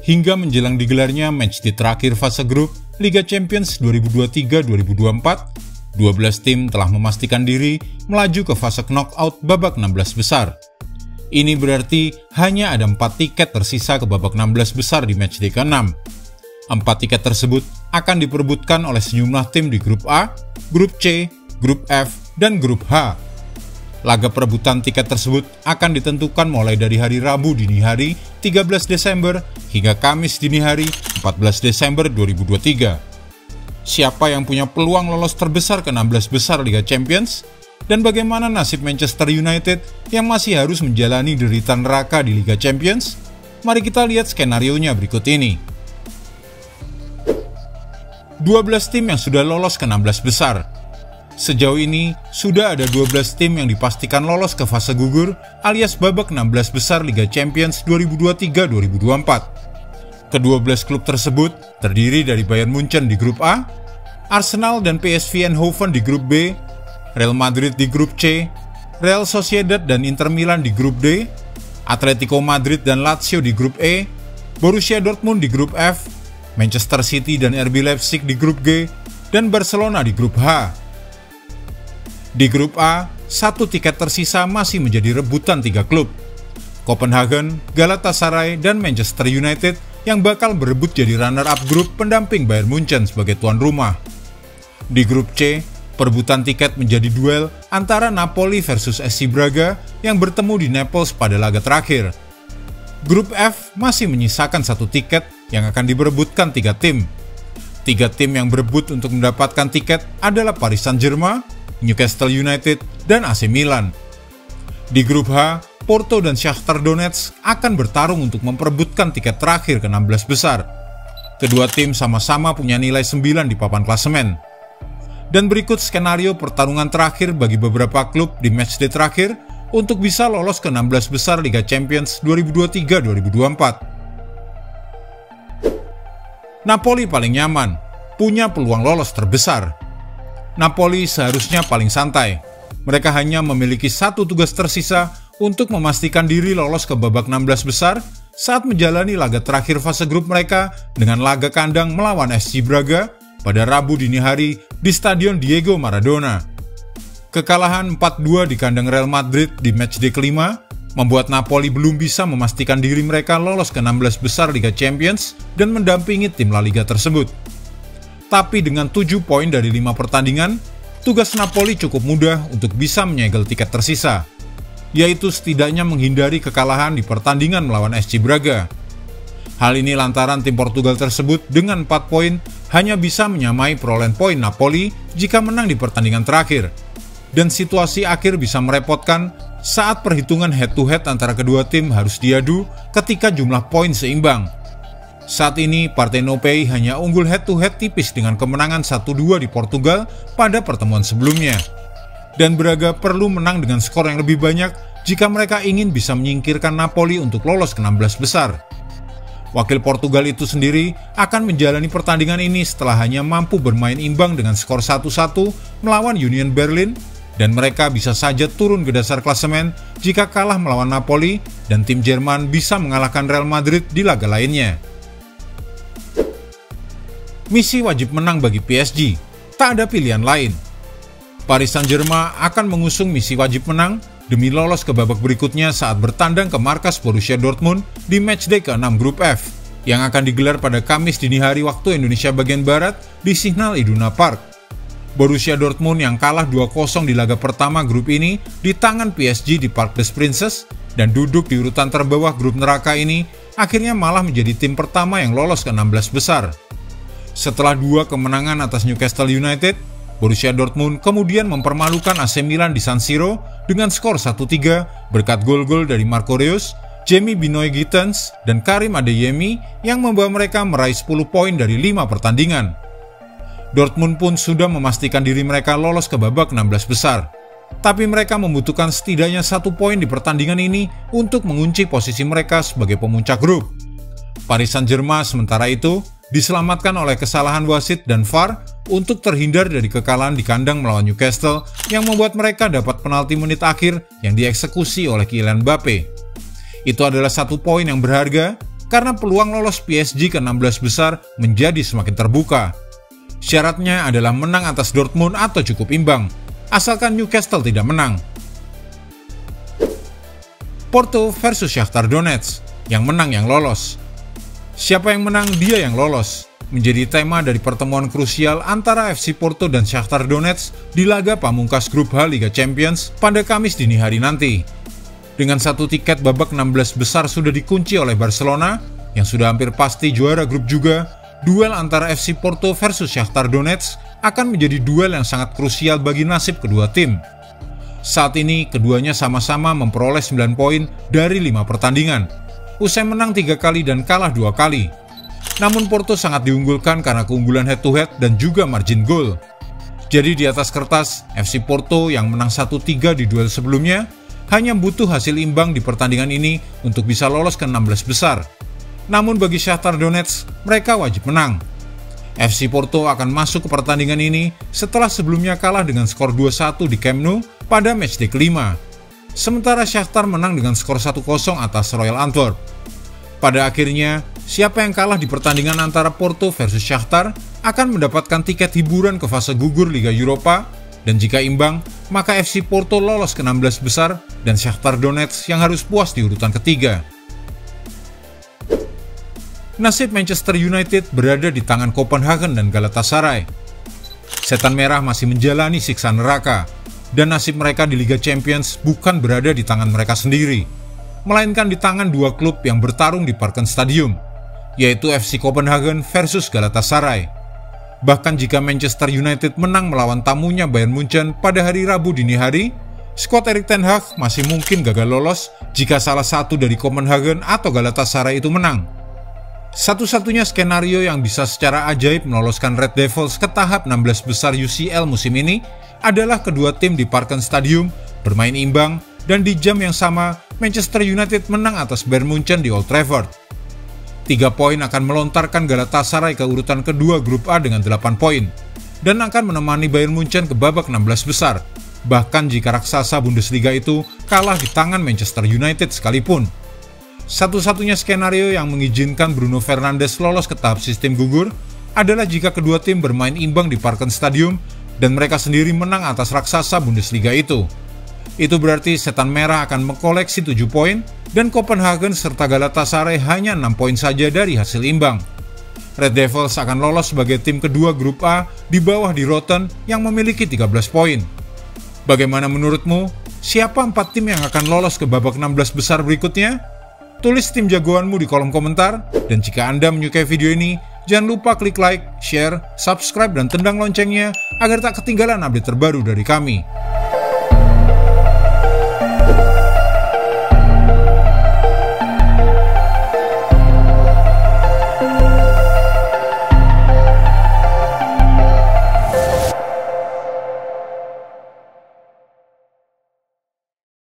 hingga menjelang digelarnya matchday terakhir fase grup Liga Champions 2023-2024, 12 tim telah memastikan diri melaju ke fase knockout babak 16 besar. Ini berarti hanya ada 4 tiket tersisa ke babak 16 besar di matchday ke-6. 4 tiket tersebut akan diperebutkan oleh sejumlah tim di grup A, grup C, grup F, dan grup H. Laga perebutan tiket tersebut akan ditentukan mulai dari hari Rabu dini hari 13 Desember hingga Kamis dini hari 14 Desember 2023. Siapa yang punya peluang lolos terbesar ke 16 besar Liga Champions? Dan bagaimana nasib Manchester United yang masih harus menjalani derita neraka di Liga Champions? Mari kita lihat skenarionya berikut ini. 12 tim yang sudah lolos ke 16 besar. Sejauh ini, sudah ada 12 tim yang dipastikan lolos ke fase gugur alias babak 16 besar Liga Champions 2023-2024. Ke-12 klub tersebut terdiri dari Bayern Munchen di grup A, Arsenal dan PSV Eindhoven di grup B, Real Madrid di grup C, Real Sociedad dan Inter Milan di grup D, Atletico Madrid dan Lazio di grup E, Borussia Dortmund di grup F, Manchester City dan RB Leipzig di grup G, dan Barcelona di grup H. Di grup A, 1 tiket tersisa masih menjadi rebutan 3 klub, Copenhagen, Galatasaray, dan Manchester United yang bakal berebut jadi runner-up grup pendamping Bayern Munchen sebagai tuan rumah. Di grup C, perebutan tiket menjadi duel antara Napoli versus SC Braga yang bertemu di Naples pada laga terakhir. Grup F masih menyisakan 1 tiket yang akan diperebutkan 3 tim. 3 tim yang berebut untuk mendapatkan tiket adalah Paris Saint-Germain, Newcastle United, dan AC Milan. Di grup H, Porto dan Shakhtar Donetsk akan bertarung untuk memperebutkan tiket terakhir ke 16 besar. Kedua tim sama-sama punya nilai 9 di papan klasemen. Dan berikut skenario pertarungan terakhir bagi beberapa klub di matchday terakhir untuk bisa lolos ke 16 besar Liga Champions 2023-2024. Napoli paling nyaman, punya peluang lolos terbesar. Napoli seharusnya paling santai. Mereka hanya memiliki 1 tugas tersisa untuk memastikan diri lolos ke babak 16 besar saat menjalani laga terakhir fase grup mereka dengan laga kandang melawan SC Braga pada Rabu dini hari di Stadion Diego Maradona. Kekalahan 4-2 di kandang Real Madrid di matchday kelima membuat Napoli belum bisa memastikan diri mereka lolos ke 16 besar Liga Champions dan mendampingi tim La Liga tersebut. Tapi dengan 7 poin dari 5 pertandingan, tugas Napoli cukup mudah untuk bisa menyegel tiket tersisa, yaitu setidaknya menghindari kekalahan di pertandingan melawan SC Braga. Hal ini lantaran tim Portugal tersebut dengan 4 poin hanya bisa menyamai perolehan poin Napoli jika menang di pertandingan terakhir. Dan situasi akhir bisa merepotkan saat perhitungan head-to-head antara kedua tim harus diadu ketika jumlah poin seimbang. Saat ini, Partenopei hanya unggul head-to-head tipis dengan kemenangan 1-2 di Portugal pada pertemuan sebelumnya. Dan Braga perlu menang dengan skor yang lebih banyak jika mereka ingin bisa menyingkirkan Napoli untuk lolos ke 16 besar. Wakil Portugal itu sendiri akan menjalani pertandingan ini setelah hanya mampu bermain imbang dengan skor 1-1 melawan Union Berlin, dan mereka bisa saja turun ke dasar klasemen jika kalah melawan Napoli dan tim Jerman bisa mengalahkan Real Madrid di laga lainnya. Misi wajib menang bagi PSG, tak ada pilihan lain. Paris Saint-Germain akan mengusung misi wajib menang demi lolos ke babak berikutnya saat bertandang ke markas Borussia Dortmund di matchday ke-6 grup F yang akan digelar pada Kamis dini hari waktu Indonesia bagian Barat di Signal Iduna Park. Borussia Dortmund yang kalah 2-0 di laga pertama grup ini di tangan PSG di Parc des Princes dan duduk di urutan terbawah grup neraka ini akhirnya malah menjadi tim pertama yang lolos ke 16 besar. Setelah 2 kemenangan atas Newcastle United, Borussia Dortmund kemudian mempermalukan AC Milan di San Siro dengan skor 1-3 berkat gol-gol dari Marco Reus, Jamie Binoy Gittens, dan Karim Adeyemi yang membawa mereka meraih 10 poin dari 5 pertandingan. Dortmund pun sudah memastikan diri mereka lolos ke babak 16 besar. Tapi mereka membutuhkan setidaknya 1 poin di pertandingan ini untuk mengunci posisi mereka sebagai pemuncak grup. Paris Saint-Germain sementara itu diselamatkan oleh kesalahan wasit dan VAR untuk terhindar dari kekalahan di kandang melawan Newcastle yang membuat mereka dapat penalti menit akhir yang dieksekusi oleh Kylian Mbappe. Itu adalah 1 poin yang berharga karena peluang lolos PSG ke 16 besar menjadi semakin terbuka. Syaratnya adalah menang atas Dortmund atau cukup imbang, asalkan Newcastle tidak menang. Porto versus Shakhtar Donetsk, yang menang yang lolos. Siapa yang menang, dia yang lolos, menjadi tema dari pertemuan krusial antara FC Porto dan Shakhtar Donetsk di laga pamungkas grup H Liga Champions pada Kamis dini hari nanti. Dengan satu tiket babak 16 besar sudah dikunci oleh Barcelona, yang sudah hampir pasti juara grup juga, duel antara FC Porto versus Shakhtar Donetsk akan menjadi duel yang sangat krusial bagi nasib kedua tim. Saat ini, keduanya sama-sama memperoleh 9 poin dari 5 pertandingan, usai menang 3 kali dan kalah 2 kali. Namun Porto sangat diunggulkan karena keunggulan head-to-head dan juga margin goal. Jadi di atas kertas, FC Porto yang menang 1-3 di duel sebelumnya, hanya butuh hasil imbang di pertandingan ini untuk bisa lolos ke 16 besar. Namun bagi Shakhtar Donetsk, mereka wajib menang. FC Porto akan masuk ke pertandingan ini setelah sebelumnya kalah dengan skor 2-1 di Camp Nou pada matchday kelima. Sementara Shakhtar menang dengan skor 1-0 atas Royal Antwerp. Pada akhirnya, siapa yang kalah di pertandingan antara Porto versus Shakhtar akan mendapatkan tiket hiburan ke fase gugur Liga Eropa, dan jika imbang, maka FC Porto lolos ke 16 besar dan Shakhtar Donetsk yang harus puas di urutan ketiga. Nasib Manchester United berada di tangan Copenhagen dan Galatasaray. Setan Merah masih menjalani siksa neraka, dan nasib mereka di Liga Champions bukan berada di tangan mereka sendiri, melainkan di tangan dua klub yang bertarung di Parken Stadium, yaitu FC Copenhagen versus Galatasaray. Bahkan jika Manchester United menang melawan tamunya Bayern Munchen pada hari Rabu dini hari, skuad Erik ten Hag masih mungkin gagal lolos jika salah satu dari Copenhagen atau Galatasaray itu menang. Satu-satunya skenario yang bisa secara ajaib meloloskan Red Devils ke tahap 16 besar UCL musim ini adalah kedua tim di Parken Stadium bermain imbang dan di jam yang sama Manchester United menang atas Bayern Munchen di Old Trafford. 3 poin akan melontarkan Galatasaray ke urutan kedua grup A dengan 8 poin dan akan menemani Bayern Munchen ke babak 16 besar, bahkan jika raksasa Bundesliga itu kalah di tangan Manchester United sekalipun. Satu-satunya skenario yang mengizinkan Bruno Fernandes lolos ke tahap sistem gugur adalah jika kedua tim bermain imbang di Parken Stadium dan mereka sendiri menang atas raksasa Bundesliga itu. Itu berarti Setan Merah akan mengkoleksi 7 poin dan Copenhagen serta Galatasaray hanya 6 poin saja dari hasil imbang. Red Devils akan lolos sebagai tim kedua grup A di bawah di Rotten yang memiliki 13 poin. Bagaimana menurutmu? Siapa 4 tim yang akan lolos ke babak 16 besar berikutnya? Tulis tim jagoanmu di kolom komentar, dan jika Anda menyukai video ini, jangan lupa klik like, share, subscribe, dan tendang loncengnya agar tak ketinggalan update terbaru dari kami.